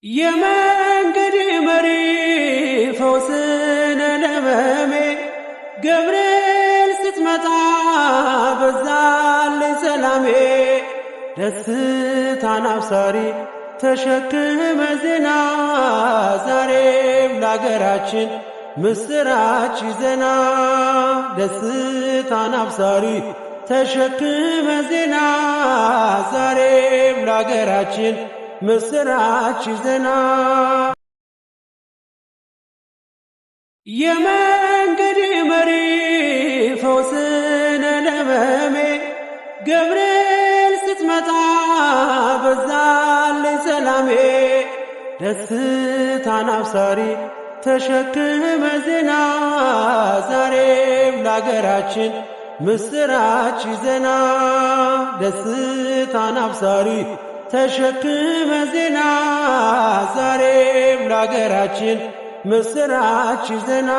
የመንገድ መሪ ፈውስነ ለሕመሜ ገብርኤል ስትመጣ በዛልኝ ሰላሜ። ደስታን አብሳሪ ተሸክመ ዜና ዛሬም ለአገራችን ምስራች ይዘና። ደስታን አብሳሪ ተሸክመ ዜና ዛሬም ለአገራችን ምስራች ይዘና። የመንገድ መሪ ፈውስነ ለሕመሜ ገብርኤል ስትመጣ በዛልኝ ሰላሜ። ደስታን አብሳሪ ተሸክመ ዜና ዛሬም ለአገራችን ምስራች ይዘና። ደስታን አብሳሪ ተሸክመ ዜና ዛሬም ለአገራችን ምስራች ይዘና።